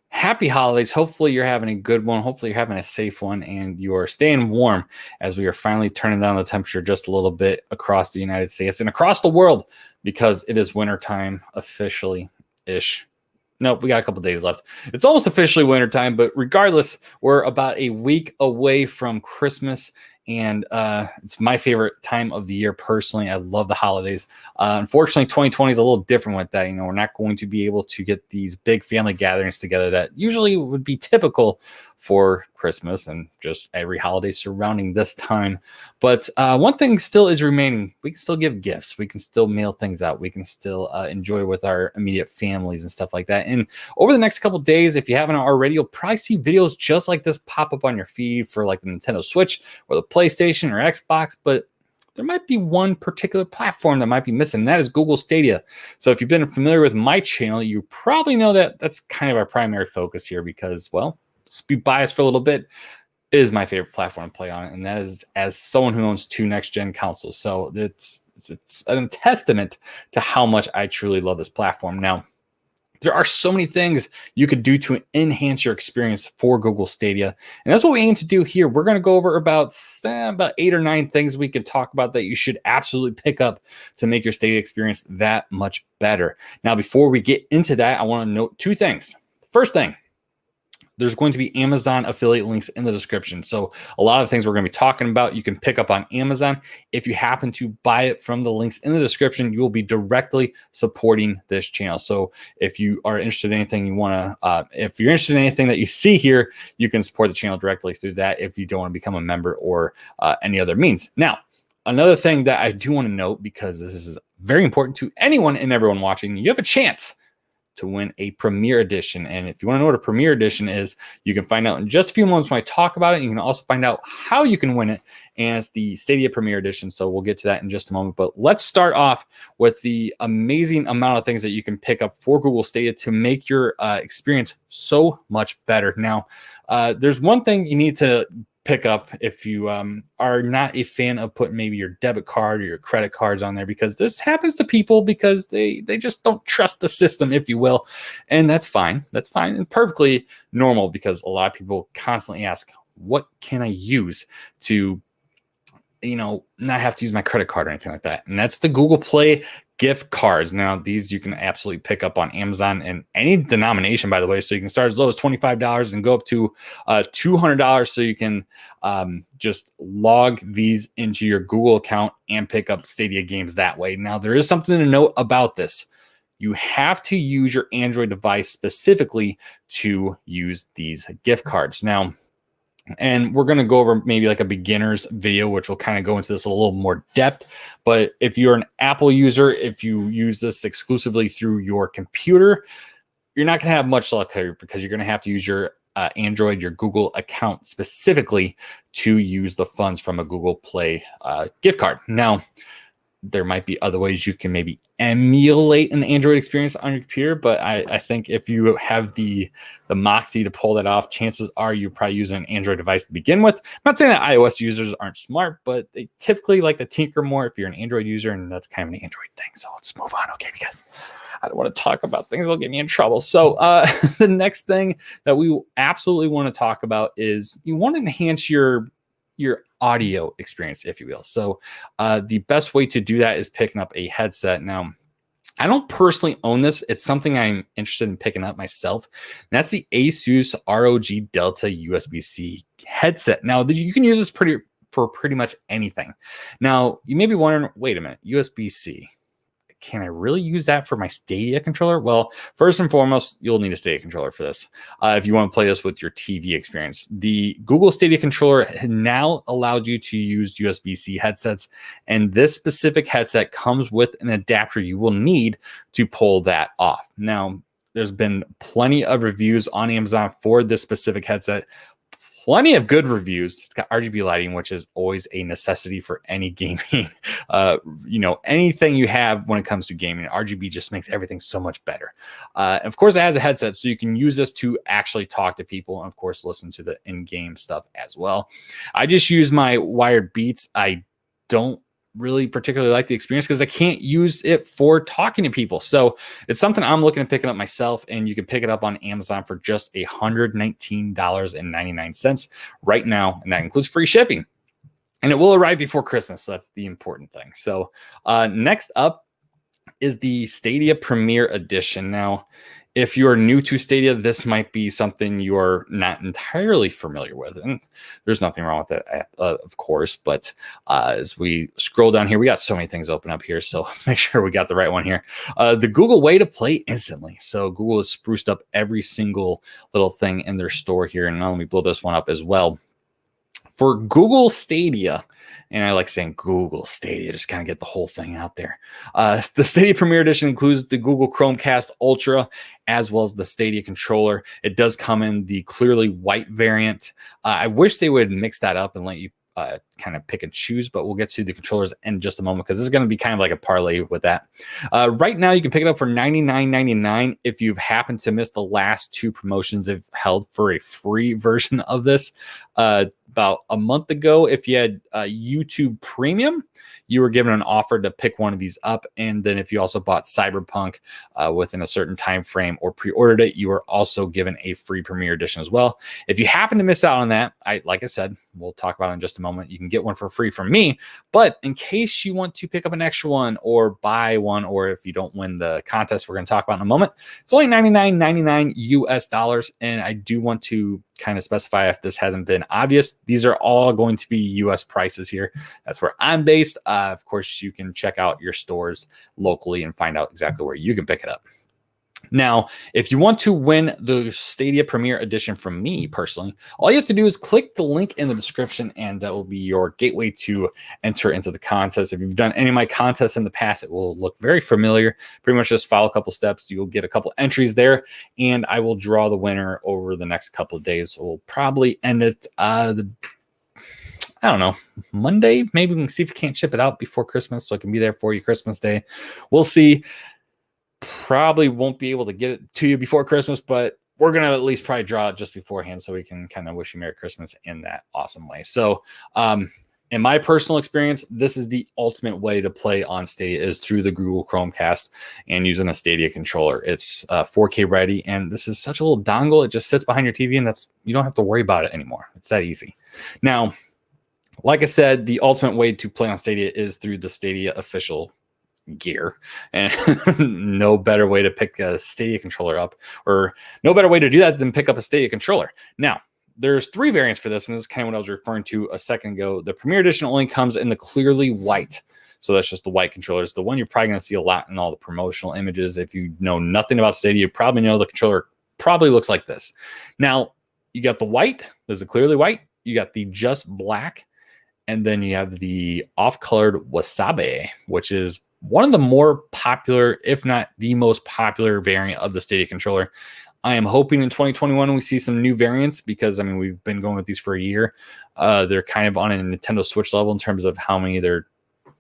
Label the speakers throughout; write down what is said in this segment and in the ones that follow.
Speaker 1: Happy holidays. Hopefully you're having a good one. Hopefully you're having a safe one and you're staying warm as we are finally turning down the temperature just a little bit across the United States and across the world because it is wintertime officially-ish. Nope, we got a couple days left. It's almost officially wintertime, but regardless, we're about a week away from Christmas, and it's my favorite time of the year personally. I love the holidays. Unfortunately, 2020 is a little different with that. You know, we're not going to be able to get these big family gatherings together that usually would be typical for Christmas and just every holiday surrounding this time. But one thing still is remaining. We can still give gifts. We can still mail things out. We can still enjoy with our immediate families and stuff like that. And over the next couple of days, if you haven't already, you'll probably see videos just like this pop up on your feed for like the Nintendo Switch or the PlayStation or Xbox. But there might be one particular platform that might be missing, and that is Google Stadia. So if you've been familiar with my channel, you probably know that that's kind of our primary focus here because, well, just be biased for a little bit. It is my favorite platform to play on, and that is as someone who owns 2 next-gen consoles. So it's a testament to how much I truly love this platform. Now, there are so many things you could do to enhance your experience for Google Stadia. And that's what we aim to do here. We're going to go over about 8 or 9 things we could talk about that you should absolutely pick up to make your Stadia experience that much better. Now, before we get into that, I want to note 2 things. First thing, there's going to be Amazon affiliate links in the description. So a lot of the things we're going to be talking about, you can pick up on Amazon. If you happen to buy it from the links in the description, you will be directly supporting this channel. So if you are interested in anything if you're interested in anything that you see here, you can support the channel directly through that if you don't want to become a member or any other means. Now, another thing that I do want to note, because this is very important to anyone and everyone watching, you have a chance to win a Premier Edition. And if you want to know what a Premier Edition is, you can find out in just a few moments when I talk about it. You can also find out how you can win it, and it's the Stadia Premier Edition. So we'll get to that in just a moment. But let's start off with the amazing amount of things that you can pick up for Google Stadia to make your experience so much better. Now, there's one thing you need to pick up if you are not a fan of putting maybe your debit card or your credit cards on there, because this happens to people because they just don't trust the system, if you will. And that's fine. That's fine and perfectly normal, because a lot of people constantly ask, what can I use to, not have to use my credit card or anything like that? And that's the Google Play gift cards. Now, these you can absolutely pick up on Amazon in any denomination, by the way. So you can start as low as $25 and go up to $200. So you can just log these into your Google account and pick up Stadia games that way. Now, there is something to note about this. You have to use your Android device specifically to use these gift cards. Now, and we're going to go over maybe like a beginner's video, which will kind of go into this a little more depth. But if you're an Apple user, if you use this exclusively through your computer, you're not going to have much luck here, because you're going to have to use your Android, your Google account specifically to use the funds from a Google Play gift card. Now, there might be other ways you can maybe emulate an Android experience on your computer, but I think if you have the moxie to pull that off, chances are you're probably using an Android device to begin with. I'm not saying that iOS users aren't smart, but they typically like to tinker more if you're an Android user, and that's kind of an Android thing. So let's move on, okay? Because I don't want to talk about things that'll get me in trouble. So the next thing that we absolutely want to talk about is you want to enhance your audio experience, if you will. So the best way to do that is picking up a headset. Now, I don't personally own this. It's something I'm interested in picking up myself. And that's the ASUS ROG Delta USB-C headset. Now, you can use this for pretty much anything. Now, you may be wondering, wait a minute, USB-C. Can I really use that for my Stadia controller? Well, first and foremost, you'll need a Stadia controller for this. If you want to play this with your TV experience, the Google Stadia controller now allows you to use USB-C headsets, and this specific headset comes with an adapter you will need to pull that off. Now, there's been plenty of reviews on Amazon for this specific headset. Plenty of good reviews. It's got RGB lighting, which is always a necessity for any gaming. Anything you have when it comes to gaming, RGB just makes everything so much better. And of course, it has a headset, so you can use this to actually talk to people and, of course, listen to the in-game stuff as well. I just use my wired Beats. I don't really particularly like the experience because I can't use it for talking to people. So it's something I'm looking at picking up myself, and you can pick it up on Amazon for just $119.99 right now, and that includes free shipping. And it will arrive before Christmas, so that's the important thing. So next up is the Stadia Premier Edition. Now, if you are new to Stadia, this might be something you are not entirely familiar with. And there's nothing wrong with that, of course. But as we scroll down here, we got so many things open up here. So let's make sure we got the right one here. The Google way to play instantly. So Google has spruced up every single little thing in their store here. And now let me blow this one up as well. For Google Stadia, and I like saying Google Stadia, just kind of get the whole thing out there. The Stadia Premier Edition includes the Google Chromecast Ultra, as well as the Stadia Controller. It does come in the clearly white variant. I wish they would mix that up and let you kind of pick and choose, but we'll get to the controllers in just a moment because this is going to be kind of like a parlay with that. Right now, you can pick it up for $99.99 if you've happened to miss the last two promotions they've held for a free version of this. About a month ago, if you had YouTube Premium, you were given an offer to pick one of these up. And then if you also bought Cyberpunk within a certain time frame or pre-ordered it, you were also given a free Premier Edition as well. If you happen to miss out on that, like I said, we'll talk about it in just a moment. You can get one for free from me. But in case you want to pick up an extra one or buy one, or if you don't win the contest we're going to talk about in a moment, it's only $99.99 US dollars. And I do want to kind of specify, if this hasn't been obvious, these are all going to be US prices here. That's where I'm based. Of course, you can check out your stores locally and find out exactly where you can pick it up. Now, if you want to win the Stadia Premier Edition from me personally, all you have to do is click the link in the description, and that will be your gateway to enter into the contest. If you've done any of my contests in the past, it will look very familiar. Pretty much just follow a couple steps. You'll get a couple entries there, and I will draw the winner over the next couple of days. So we'll probably end it I don't know, Monday. Maybe we can see if we can't ship it out before Christmas so I can be there for you Christmas Day. We'll see. Probably won't be able to get it to you before Christmas, but we're going to at least probably draw it just beforehand so we can kind of wish you Merry Christmas in that awesome way. So in my personal experience, this is the ultimate way to play on Stadia, is through the Google Chromecast and using a Stadia controller. It's 4K ready, and this is such a little dongle. It just sits behind your TV, and you don't have to worry about it anymore. It's that easy. Now, like I said, the ultimate way to play on Stadia is through the Stadia official gear, and no better way to pick a Stadia controller up, or no better way to do that than pick up a Stadia controller. Now, there's three variants for this, and this is kind of what I was referring to a second ago. The Premier Edition only comes in the clearly white, so that's just the white controller. It's the one you're probably going to see a lot in all the promotional images. If you know nothing about Stadia, you probably know the controller probably looks like this. Now, you got the white. There's the clearly white. You got the just black, and then you have the off-colored wasabi, which is one of the more popular, if not the most popular variant of the Stadia controller. I am hoping in 2021 we see some new variants, because I mean, we've been going with these for a year. They're kind of on a Nintendo Switch level in terms of how many they're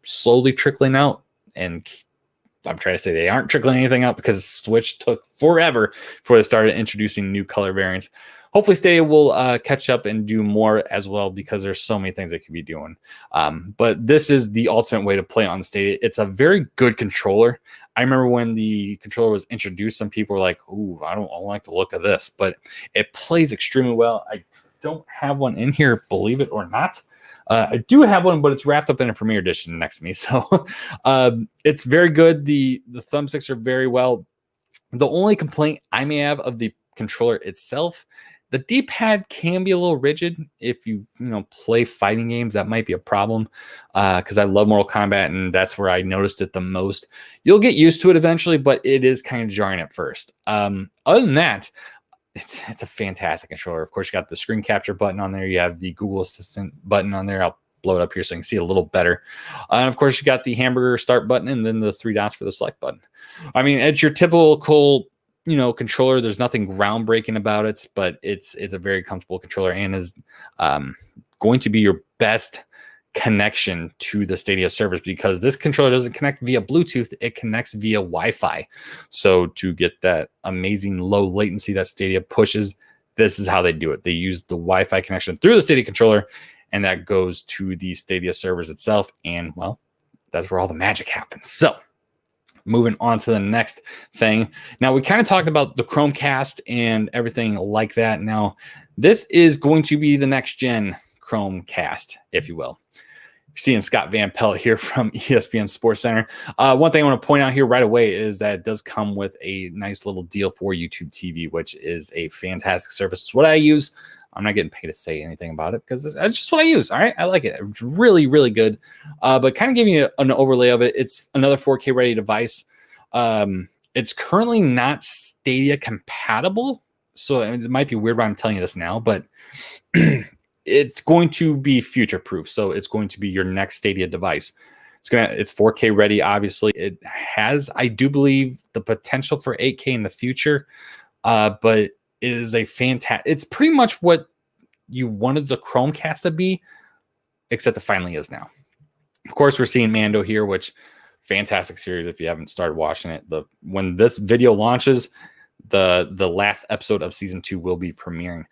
Speaker 1: slowly trickling out. And I'm trying to say they aren't trickling anything out because Switch took forever before they started introducing new color variants. Hopefully Stadia will catch up and do more as well, because there's so many things they could be doing. But this is the ultimate way to play on Stadia. It's a very good controller. I remember when the controller was introduced, some people were like, ooh, I don't like the look of this, but it plays extremely well. I don't have one in here, believe it or not. I do have one, but it's wrapped up in a Premier Edition next to me. So it's very good. The thumbsticks are very well. The only complaint I may have of the controller itself, the D-pad can be a little rigid. If you play fighting games, that might be a problem, because I love Mortal Kombat, and that's where I noticed it the most. You'll get used to it eventually, but it is kind of jarring at first. Other than that, it's a fantastic controller. Of course, you got the screen capture button on there. You have the Google Assistant button on there. I'll blow it up here so you can see a little better. And of course, you got the hamburger start button, and then the 3 dots for the select button. I mean, it's your typical controller. There's nothing groundbreaking about it, but it's a very comfortable controller, and is going to be your best connection to the Stadia servers, because this controller doesn't connect via Bluetooth, it connects via Wi-Fi. So to get that amazing low latency that Stadia pushes, this is how they do it. They use the Wi-Fi connection through the Stadia controller, and that goes to the Stadia servers itself. And well, that's where all the magic happens. So moving on to the next thing. Now, we kind of talked about the Chromecast and everything like that. Now, this is going to be the next gen Chromecast, if you will. You're seeing Scott Van Pelt here from ESPN Sports Center. One thing I want to point out here right away is that it does come with a nice little deal for YouTube TV, which is a fantastic service. It's what I use. I'm not getting paid to say anything about it because it's just what I use. All right. I like it. It's really, really good. But kind of giving you an overlay of it. It's another 4K ready device. It's currently not Stadia compatible. So it might be weird why I'm telling you this now, but it's going to be future proof. So it's going to be your next Stadia device. It's 4K ready. Obviously it has, I do believe, the potential for 8K in the future. But it is a fantastic, it's pretty much what you wanted the Chromecast to be, except it finally is now. Of course, we're seeing Mando here, which fantastic series. If you haven't started watching it, when this video launches, the last episode of season 2 will be premiering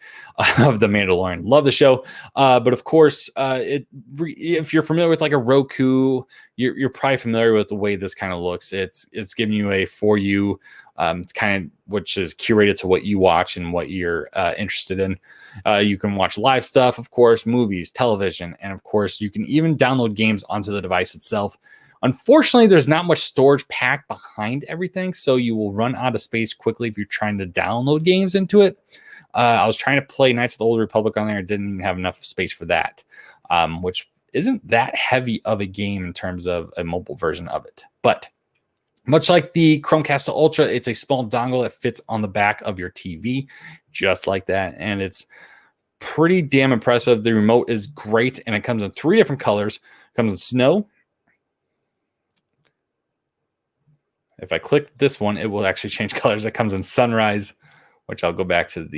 Speaker 1: of The Mandalorian. Love the show. But of course, if you're familiar with like a Roku, you're probably familiar with the way this kind of looks. It's giving you a for you, kind of, which is curated to what you watch and what you're interested in. You can watch live stuff, of course, movies, television, and of course, you can even download games onto the device itself. Unfortunately, there's not much storage packed behind everything, so you will run out of space quickly if you're trying to download games into it. I was trying to play Knights of the Old Republic on there. I didn't even have enough space for that, which isn't that heavy of a game in terms of a mobile version of it. But much like the Chromecast Ultra, it's a small dongle that fits on the back of your TV, just like that. And it's pretty damn impressive. The remote is great, and it comes in 3 different colors. It comes in snow. If I click this one, it will actually change colors. It comes in sunrise, which I'll go back to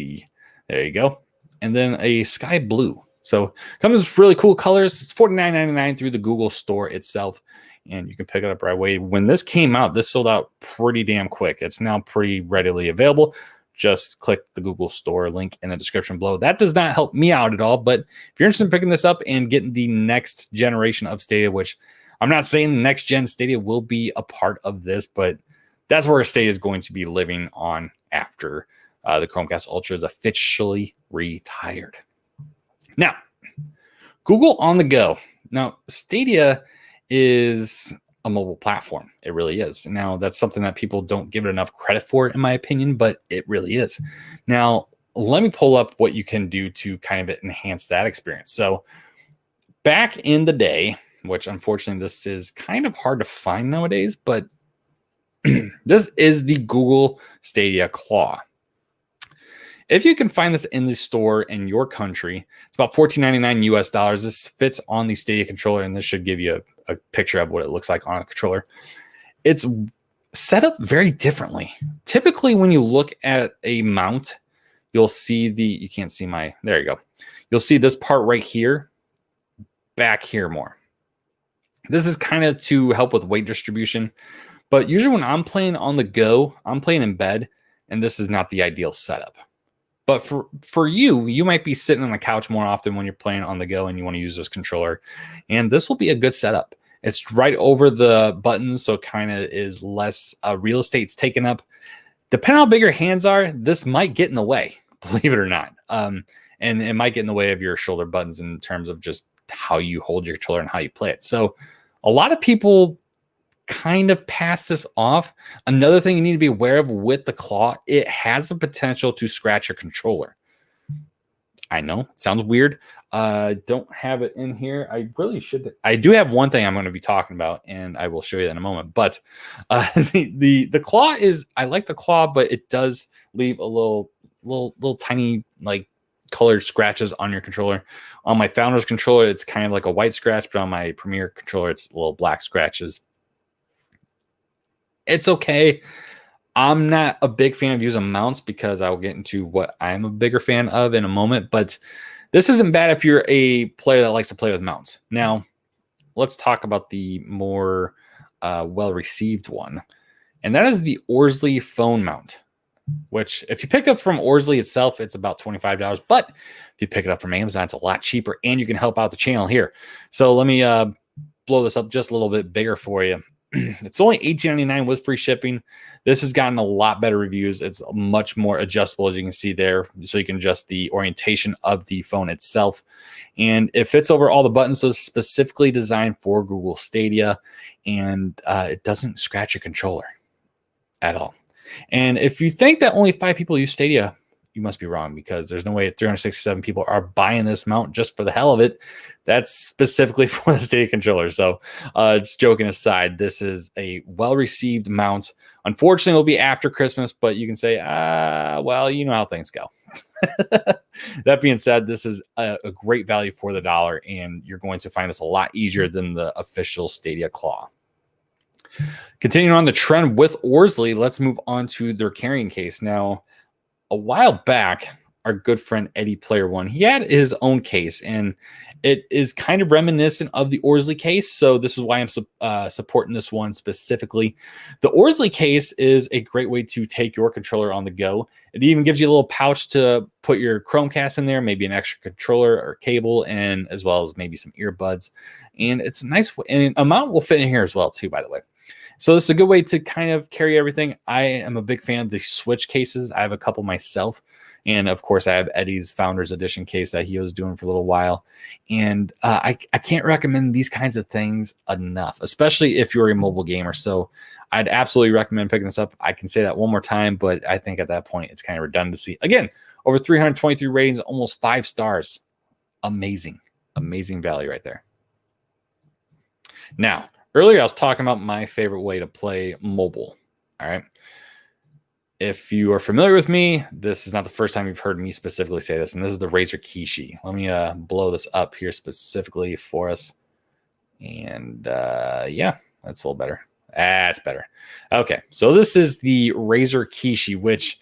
Speaker 1: there you go. And then a sky blue. So it comes with really cool colors. It's $49.99 through the Google store itself, and you can pick it up right away. When this came out, this sold out pretty damn quick. It's now pretty readily available. Just click the Google store link in the description below. That does not help me out at all, but if you're interested in picking this up and getting the next generation of Stadia, which I'm not saying the next gen Stadia will be a part of this, but that's where Stadia is going to be living on after the Chromecast Ultra is officially retired. Now, Google on the go. Now, Stadia is a mobile platform. It really is. Now, that's something that people don't give it enough credit for, in my opinion, but it really is. Now, let me pull up what you can do to kind of enhance that experience. So back in the day, which unfortunately this is kind of hard to find nowadays, but this is the Google Stadia Claw. If you can find this in the store in your country, it's about $14.99 US dollars. This fits on the Stadia controller, and this should give you a picture of what it looks like on a controller. It's set up very differently. Typically, when you look at a mount, you'll see you can't see there you go. You'll see this part right here, back here more. This is kind of to help with weight distribution, but usually when I'm playing on the go, I'm playing in bed, and this is not the ideal setup. But for you might be sitting on the couch more often when you're playing on the go and you want to use this controller, and this will be a good setup. It's right over the buttons, so it kind of is less real estate's taken up. Depending on how big your hands are, this might get in the way, believe it or not. And it might get in the way of your shoulder buttons in terms of just how you hold your controller and how you play it. So a lot of people kind of pass this off. Another thing you need to be aware of with the Claw, it has the potential to scratch your controller. I know, it sounds weird. Don't have it in here. I really should. I do have one thing I'm going to be talking about, and I will show you that in a moment. But the Claw is, I like the Claw, but it does leave a little tiny like colored scratches on your controller. On my Founders controller, it's kind of like a white scratch, but on my Premier controller, it's little black scratches. It's okay. I'm not a big fan of using mounts because I'll get into what I'm a bigger fan of in a moment, but this isn't bad if you're a player that likes to play with mounts. Now, let's talk about the more well-received one, and that is the Orzly phone mount, which if you picked up from Orzly itself, it's about $25, but if you pick it up from Amazon, it's a lot cheaper, and you can help out the channel here. So let me blow this up just a little bit bigger for you. It's only $18.99 with free shipping. This has gotten a lot better reviews. It's much more adjustable, as you can see there, so you can adjust the orientation of the phone itself. And it fits over all the buttons, so it's specifically designed for Google Stadia, and it doesn't scratch your controller at all. And if you think that only 5 people use Stadia, you must be wrong, because there's no way 367 people are buying this mount just for the hell of it. That's specifically for the Stadia controller. So just joking aside, this is a well-received mount. Unfortunately, it'll be after Christmas, but you can say, well, you know how things go. That being said, this is a great value for the dollar, and you're going to find this a lot easier than the official Stadia Claw. Continuing on the trend with Orzly, let's move on to their carrying case. Now, a while back, our good friend Eddie Player One, he had his own case, and it is kind of reminiscent of the Orzly case. So this is why I'm supporting this one specifically. The Orzly case is a great way to take your controller on the go. It even gives you a little pouch to put your Chromecast in there, maybe an extra controller or cable, and as well as maybe some earbuds. And it's nice, and a mount will fit in here as well too, by the way. So this is a good way to kind of carry everything. I am a big fan of the Switch cases. I have a couple myself. And of course, I have Eddie's Founders Edition case that he was doing for a little while. And I can't recommend these kinds of things enough, especially if you're a mobile gamer. So I'd absolutely recommend picking this up. I can say that one more time, but I think at that point, it's kind of redundancy. Again, over 323 ratings, almost 5 stars. Amazing, amazing value right there. Now, earlier, I was talking about my favorite way to play mobile. All right. If you are familiar with me, this is not the first time you've heard me specifically say this, and this is the Razer Kishi. Let me blow this up here specifically for us. And yeah, that's a little better. That's better. Okay, so this is the Razer Kishi, which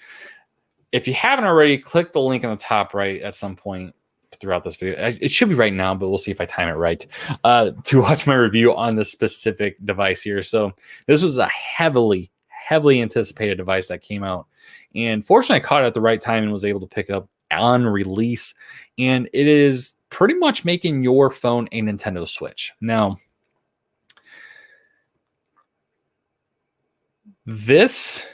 Speaker 1: if you haven't already, click the link on the top right at some point throughout this video. It should be right now, but we'll see if I time it right to watch my review on this specific device here. So this was a heavily anticipated device that came out, and fortunately I caught it at the right time and was able to pick it up on release. And it is pretty much making your phone a Nintendo Switch. Now, this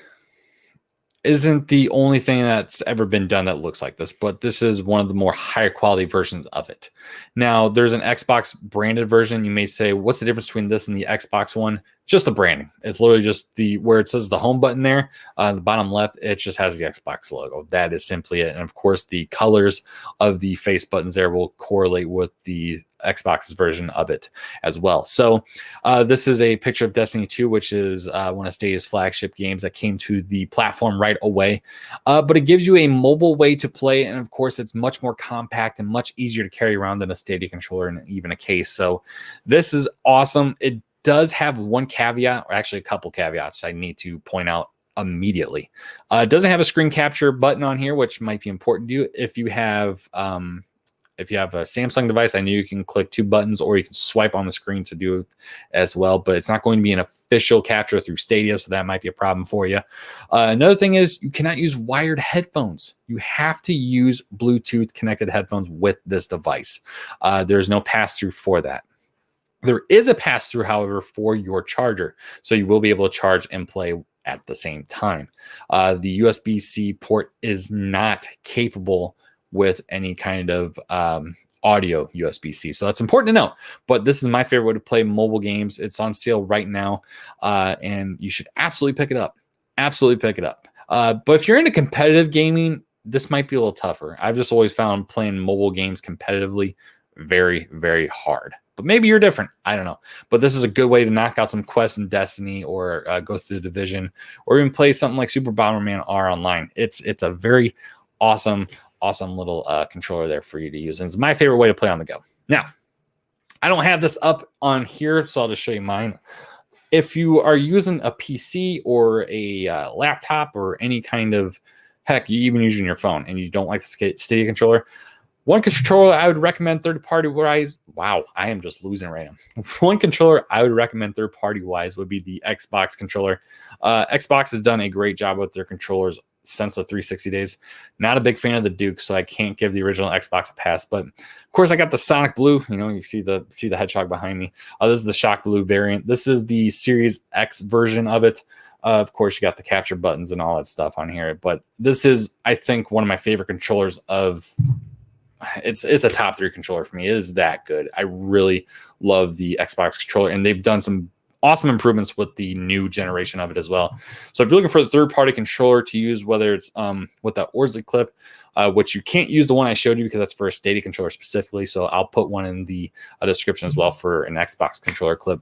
Speaker 1: isn't the only thing that's ever been done that looks like this, but this is one of the more higher quality versions of it. Now, there's an Xbox branded version. You may say, what's the difference between this and the Xbox one? Just the branding. It's literally just where it says the home button there, the bottom left, it just has the Xbox logo. That is simply it. And of course, the colors of the face buttons there will correlate with the Xbox's version of it as well. So this is a picture of Destiny 2, which is one of Stadia's flagship games that came to the platform right away. But it gives you a mobile way to play, and of course, it's much more compact and much easier to carry around than a Stadia controller and even a case. So this is awesome. It does have one caveat, or actually a couple caveats I need to point out immediately. It doesn't have a screen capture button on here, which might be important to you. If you have a Samsung device, I know you can click 2 buttons, or you can swipe on the screen to do it as well, but it's not going to be an official capture through Stadia, so that might be a problem for you. Another thing is you cannot use wired headphones. You have to use Bluetooth connected headphones with this device. There's no pass-through for that. There is a pass-through, however, for your charger, so you will be able to charge and play at the same time. The USB-C port is not capable with any kind of audio USB-C. So that's important to know. But this is my favorite way to play mobile games. It's on sale right now, and you should absolutely pick it up. Absolutely pick it up. But if you're into competitive gaming, this might be a little tougher. I've just always found playing mobile games competitively very, very hard. But maybe you're different. I don't know. But this is a good way to knock out some quests in Destiny, or go through the Division, or even play something like Super Bomberman R online. It's a very awesome little controller there for you to use. And it's my favorite way to play on the go. Now, I don't have this up on here, so I'll just show you mine. If you are using a PC or a laptop or any kind of, heck, you even using your phone and you don't like the Stadia controller, one controller I would recommend third-party wise. Wow, I am just losing right now. One controller I would recommend third-party wise would be the Xbox controller. Xbox has done a great job with their controllers since the 360 days. Not a big fan of the Duke, so I can't give the original Xbox a pass. But of course, I got the Sonic Blue. You know, you see the Hedgehog behind me. This is the Shock Blue variant. This is the Series X version of it. Of course, you got the capture buttons and all that stuff on here. But this is, I think, one of my favorite controllers of. It's a top 3 controller for me. It is that good. I really love the Xbox controller, and they've done some awesome improvements with the new generation of it as well. So if you're looking for a third-party controller to use, whether it's with the Orzly clip, which you can't use the one I showed you because that's for a Stadia controller specifically. So I'll put one in the description as well for an Xbox controller clip.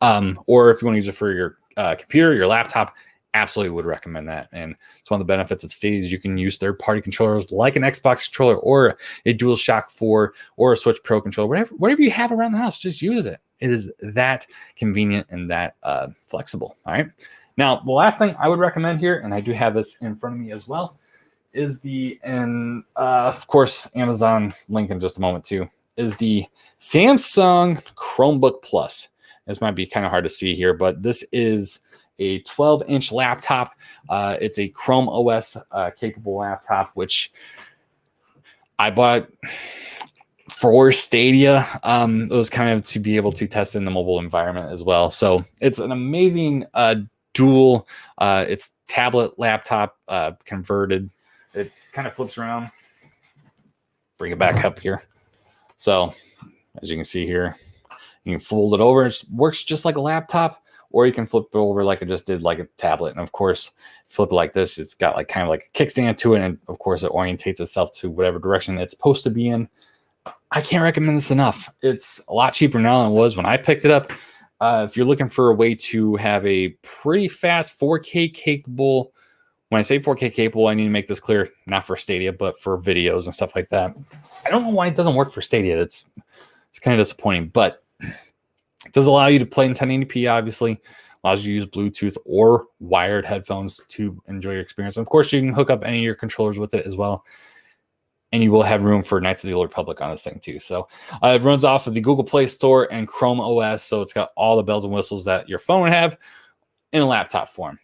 Speaker 1: Or if you want to use it for your computer, your laptop, absolutely would recommend that. And it's one of the benefits of Stadia is you can use third-party controllers like an Xbox controller or a DualShock 4 or a Switch Pro controller, whatever you have around the house, just use it. It is that convenient and that flexible. All right. Now, the last thing I would recommend here, and I do have this in front of me as well, is of course, Amazon link in just a moment too, is the Samsung Chromebook Plus. This might be kind of hard to see here, but this is a 12-inch laptop. It's a Chrome OS capable laptop, which I bought for Stadia. It was kind of to be able to test in the mobile environment as well. So it's an amazing dual. It's tablet laptop converted. It kind of flips around. Bring it back up here. So as you can see here, you can fold it over. It works just like a laptop. Or you can flip it over like I just did, like a tablet. And of course, flip it like this. It's got like kind of like a kickstand to it. And of course, it orientates itself to whatever direction it's supposed to be in. I can't recommend this enough. It's a lot cheaper now than it was when I picked it up. If you're looking for a way to have a pretty fast 4K capable, when I say 4K capable, I need to make this clear, not for Stadia, but for videos and stuff like that. I don't know why it doesn't work for Stadia. It's kind of disappointing, but it does allow you to play in 1080p, obviously. Allows you to use Bluetooth or wired headphones to enjoy your experience. And of course, you can hook up any of your controllers with it as well. And you will have room for Knights of the Old Republic on this thing too. So it runs off of the Google Play Store and Chrome OS. So it's got all the bells and whistles that your phone would have in a laptop form.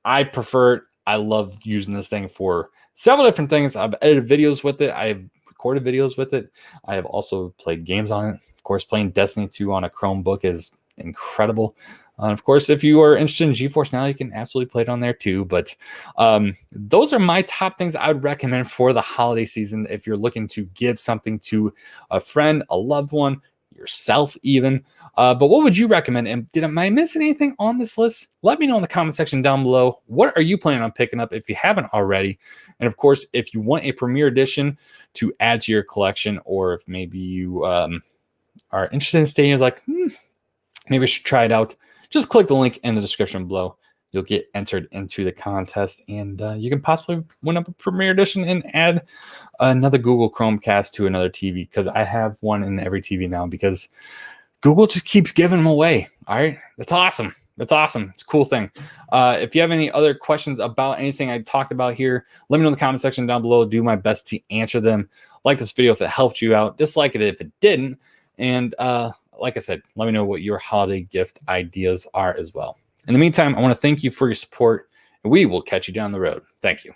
Speaker 1: I prefer it. I love using this thing for several different things. I've edited videos with it. I've recorded videos with it. I have also played games on it. Of course, playing Destiny 2 on a Chromebook is incredible. Of course, if you are interested in GeForce Now, you can absolutely play it on there too. But those are my top things I would recommend for the holiday season. If you're looking to give something to a friend, a loved one, yourself even. But what would you recommend? And am I missing anything on this list? Let me know in the comment section down below. What are you planning on picking up if you haven't already? And of course, if you want a Premier Edition to add to your collection, or if maybe you are interested in staying, is like, maybe I should try it out. Just click the link in the description below. You'll get entered into the contest, and you can possibly win up a Premier Edition and add another Google Chromecast to another TV, because I have one in every TV now because Google just keeps giving them away. All right. That's awesome. That's awesome. It's a cool thing. If you have any other questions about anything I talked about here, let me know in the comment section down below. Do my best to answer them. Like this video if it helped you out. Dislike it if it didn't. And like I said, let me know what your holiday gift ideas are as well. In the meantime, I want to thank you for your support, and we will catch you down the road. Thank you.